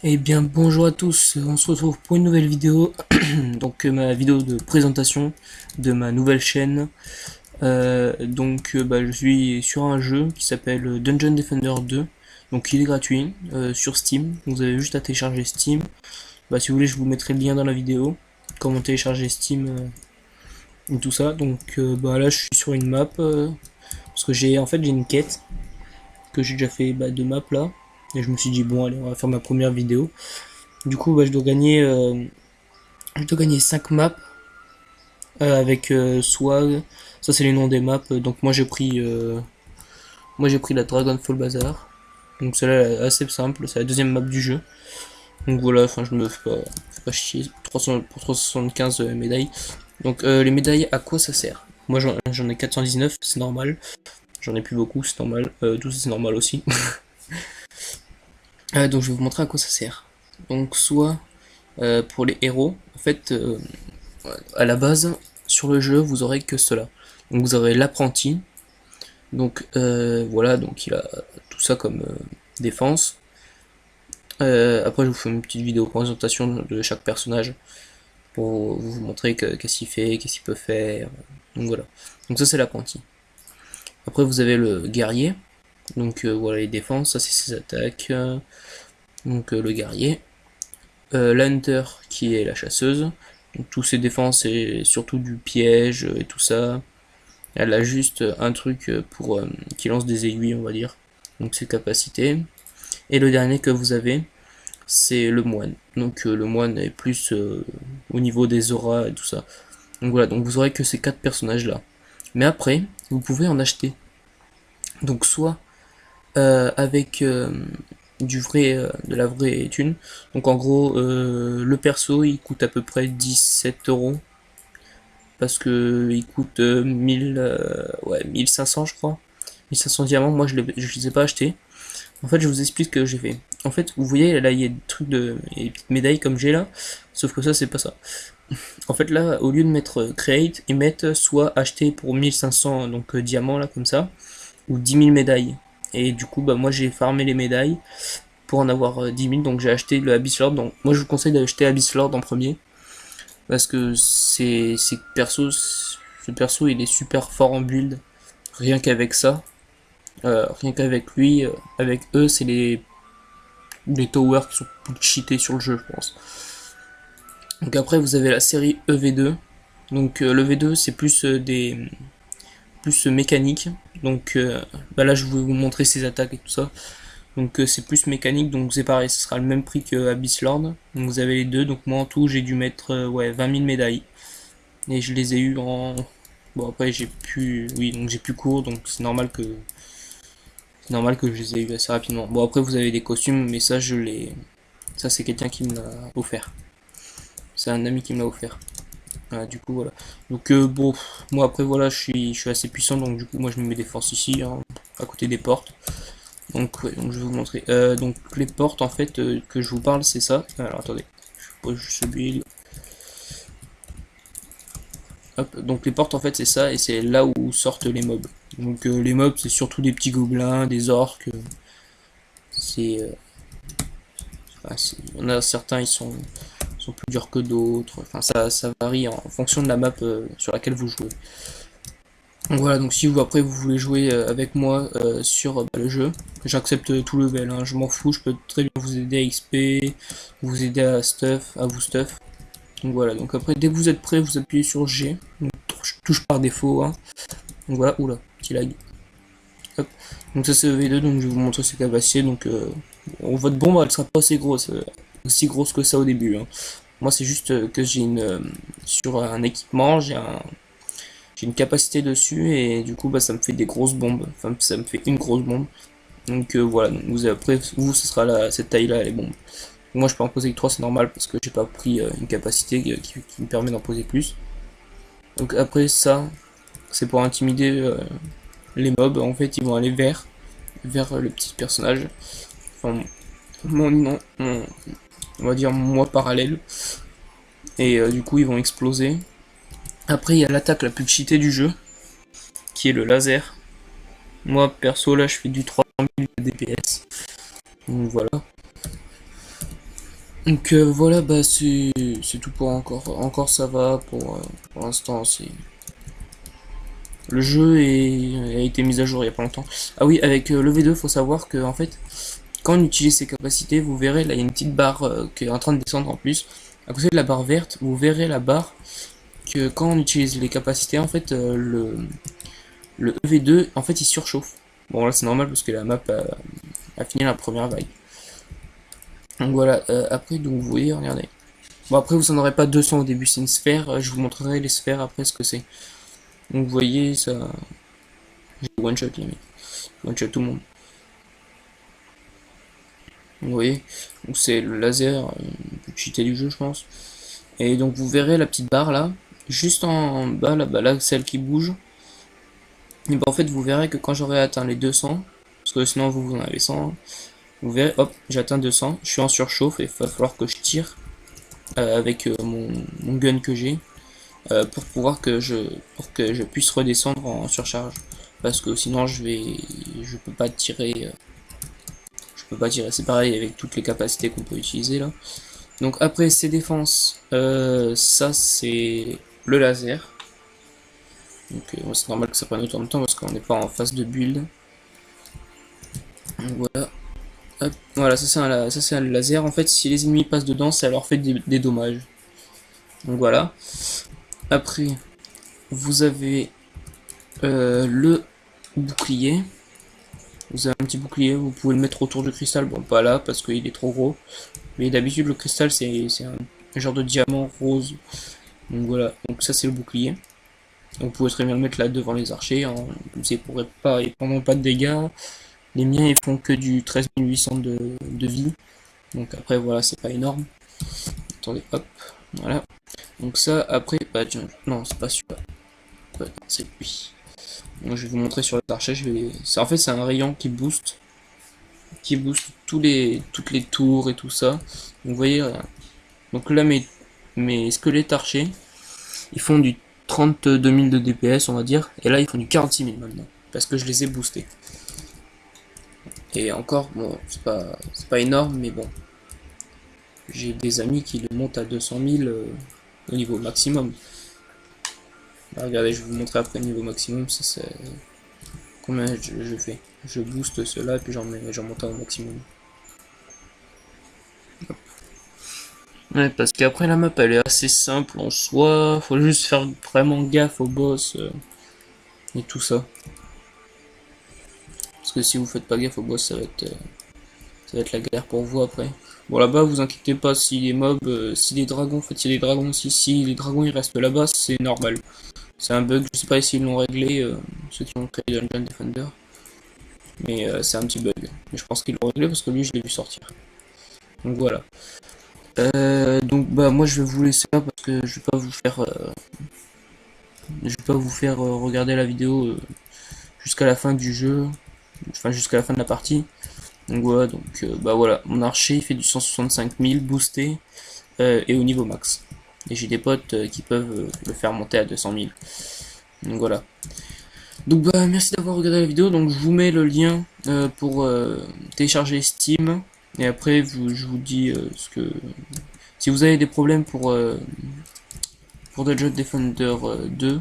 Eh bien bonjour à tous, on se retrouve pour une nouvelle vidéo, donc ma vidéo de présentation de ma nouvelle chaîne. Je suis sur un jeu qui s'appelle Dungeon Defender 2, donc il est gratuit sur Steam, vous avez juste à télécharger Steam. Si vous voulez je vous mettrai le lien dans la vidéo, comment télécharger Steam et tout ça. Là je suis sur une map, parce que j'ai une quête que j'ai déjà fait de map là, et je me suis dit bon allez on va faire ma première vidéo. Du coup je dois gagner 5 maps avec soit ça c'est les noms des maps. Donc moi j'ai pris la Dragonfall Bazaar. Donc celle-là est assez simple, c'est la deuxième map du jeu. Donc voilà, enfin je me fais pas chier 300 pour 375 médailles. Les médailles, à quoi ça sert? Moi j'en ai 419, c'est normal. J'en ai plus beaucoup, c'est normal. Tout ça c'est normal aussi. Donc je vais vous montrer à quoi ça sert. Donc soit pour les héros, en fait à la base, sur le jeu, vous aurez que cela. Donc vous aurez l'apprenti. Donc il a tout ça comme défense. Après, je vous fais une petite vidéo présentation de chaque personnage pour vous montrer qu'est-ce qu'il fait, qu'est-ce qu'il peut faire. Donc voilà. Donc ça c'est l'apprenti. Après vous avez le guerrier. Voilà les défenses, ça c'est ses attaques. Le guerrier. L'hunter qui est la chasseuse. Donc tous ses défenses et surtout du piège et tout ça. Elle a juste un truc pour qui lance des aiguilles, on va dire. Donc ses capacités. Et le dernier que vous avez, c'est le moine. Le moine est plus au niveau des auras et tout ça. Donc voilà, donc vous aurez que ces quatre personnages là. Mais après, vous pouvez en acheter. Donc soit avec de la vraie thune. Donc en gros, le perso il coûte à peu près 17 € parce que il coûte 1500 je crois. 1500 diamants, moi je les ai pas achetés. En fait, je vous explique ce que j'ai fait. En fait, vous voyez, là, il y a des trucs il y a des petites médailles comme j'ai là, sauf que ça, c'est pas ça. En fait, là, au lieu de mettre create, ils mettent soit acheter pour 1500 diamants, là, comme ça, ou 10 000 médailles. Et du coup, moi, j'ai farmé les médailles pour en avoir 10 000, donc j'ai acheté le Abyss Lord. Donc, moi, je vous conseille d'acheter Abyss Lord en premier, parce que ce perso, il est super fort en build, rien qu'avec ça. Rien qu'avec lui, avec eux, c'est les towers qui sont plus cheatés sur le jeu, je pense. Donc après, vous avez la série EV2. Le V2, c'est plus mécanique. Là, je vais vous montrer ses attaques et tout ça. C'est plus mécanique, donc c'est pareil, ce sera le même prix que Abyss Lord. Donc vous avez les deux, donc moi en tout j'ai dû mettre 20 000 médailles. Et je les ai eu en... Bon après j'ai plus court, donc c'est normal que je les ai eu assez rapidement. Bon après vous avez des costumes, mais ça c'est quelqu'un qui me l'a offert. C'est un ami qui me l'a offert. Voilà, du coup voilà. Moi après voilà, je suis assez puissant, donc du coup moi je me mets des forces ici, hein, à côté des portes. Donc je vais vous montrer. Donc les portes en fait que je vous parle, c'est ça. Alors attendez, je pose juste celui. Hop, donc les portes en fait c'est ça, et c'est là où sortent les mobs. Les mobs c'est surtout des petits gobelins, des orques. C'est, il y en a certains sont plus durs que d'autres. Enfin ça varie en fonction de la map sur laquelle vous jouez. Donc voilà, donc si vous après vous voulez jouer avec moi sur le jeu, j'accepte tout level, hein, je m'en fous, je peux très bien vous aider à XP, vous aider à vous stuff. Donc voilà, donc après dès que vous êtes prêt, vous appuyez sur G, donc touche par défaut, hein. Donc voilà, oula, petit lag. Hop. Donc ça c'est V2, donc je vais vous montrer ses capacités, votre bombe elle sera pas aussi grosse que ça au début, hein. Moi c'est juste que sur un équipement, j'ai une capacité dessus, et du coup ça me fait des grosses bombes, enfin ça me fait une grosse bombe. Voilà, donc ce sera cette taille là les bombes. Moi je peux en poser que 3, c'est normal parce que j'ai pas pris une capacité qui me permet d'en poser plus. Donc après ça, c'est pour intimider les mobs, en fait ils vont aller vers le petit personnage, enfin on va dire moi parallèle, et du coup ils vont exploser. Après il y a l'attaque la plus cheatée du jeu, qui est le laser. Moi perso là je fais du 3000 DPS. Donc voilà. Donc voilà, bah c'est tout pour encore ça va pour l'instant. C'est le jeu a été mis à jour il y a pas longtemps. Ah oui, avec le V2, faut savoir que en fait, quand on utilise ses capacités, vous verrez là il y a une petite barre qui est en train de descendre en plus. À côté de la barre verte, vous verrez la barre que quand on utilise les capacités, en fait le EV2 en fait il surchauffe. Bon là c'est normal parce que la map a fini la première vague. Donc voilà, après donc vous voyez, regardez. Bon après vous en aurez pas 200 au début, c'est une sphère, je vous montrerai les sphères après ce que c'est. Donc vous voyez ça, j'ai one shot les mecs, one shot tout le monde. Vous voyez, donc c'est le laser, peut cheater du jeu je pense. Et donc vous verrez la petite barre là, juste en bas là celle qui bouge. Et bah en fait vous verrez que quand j'aurai atteint les 200, parce que sinon vous en avez 100, vous verrez, hop, j'atteins 200, je suis en surchauffe et il va falloir que je tire avec mon gun que j'ai pour que je puisse redescendre en surcharge. Parce que sinon je peux pas tirer, c'est pareil avec toutes les capacités qu'on peut utiliser là. Donc après ces défenses, ça c'est le laser. Donc c'est normal que ça prenne autant de temps parce qu'on n'est pas en phase de build. Donc voilà. Hop, voilà, ça c'est un laser. En fait, si les ennemis passent dedans, ça leur fait des dommages. Donc voilà. Après, vous avez le bouclier. Vous avez un petit bouclier, vous pouvez le mettre autour du cristal. Bon, pas là parce qu'il est trop gros. Mais d'habitude, le cristal c'est un genre de diamant rose. Donc voilà, donc ça c'est le bouclier. Vous pouvez très bien le mettre là devant les archers. Hein. Comme ça, ils prendront pas de dégâts. Les miens ils font que du 13 800 de vie. Donc après voilà, c'est pas énorme. Attendez, hop, voilà. Donc ça, après, bah tiens, non, c'est pas celui-là. Ouais, c'est lui. Donc je vais vous montrer sur les archers. En fait, c'est un rayon qui booste toutes les tours et tout ça. Donc vous voyez, donc là mes squelettes archers, ils font du 32 000 de DPS, on va dire, et là ils font du 46 000 maintenant, parce que je les ai boostés. Et encore, bon, c'est pas énorme, mais bon, j'ai des amis qui le montent à 200 000 au niveau maximum. Là, regardez, je vais vous montrer après le niveau maximum, ça c'est combien je fais. Je booste cela et puis j'en monte au maximum. Hop. Ouais, parce qu'après la map elle est assez simple en soi, faut juste faire vraiment gaffe au boss et tout ça. Parce que si vous faites pas gaffe au boss, ça va être la galère pour vous après. Bon là-bas, vous inquiétez pas si les mobs, si les dragons, en fait il y a des dragons aussi, si les dragons ils restent là-bas, c'est normal. C'est un bug, je sais pas s'ils l'ont réglé, ceux qui ont créé Dungeon Defender. Mais c'est un petit bug. Mais je pense qu'ils l'ont réglé parce que lui je l'ai vu sortir. Donc voilà. Donc bah moi je vais vous laisser là parce que je vais pas vous faire regarder la vidéo jusqu'à la fin du jeu, enfin jusqu'à la fin de la partie. Donc voilà, bah voilà, mon archer il fait du 165 000 boosté et au niveau max. Et j'ai des potes qui peuvent le faire monter à 200 000. Donc voilà. Donc bah merci d'avoir regardé la vidéo. Donc je vous mets le lien pour télécharger Steam. Et après je vous dis ce que si vous avez des problèmes pour Dungeon Defender 2,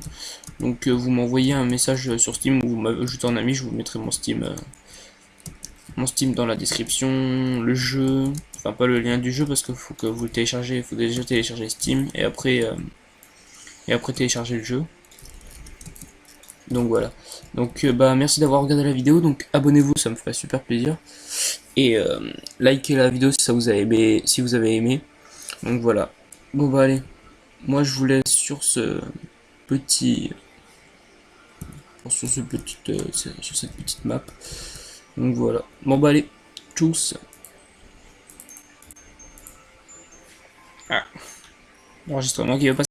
donc vous m'envoyez un message sur Steam ou vous m'ajoutez en ami, je vous mettrai mon Steam dans la description, le jeu, enfin pas le lien du jeu parce qu'il faut que vous le téléchargez, il faut déjà télécharger Steam et après télécharger le jeu. Donc voilà. Donc bah merci d'avoir regardé la vidéo, donc abonnez-vous, ça me fait super plaisir. Et likez la vidéo si ça vous a aimé, si vous avez aimé. Donc voilà. Bon bah allez. Moi je vous laisse sur ce petit sur cette petite map. Donc voilà. Bon bah allez. Tchuss. Ah. L'enregistrement qui va passer.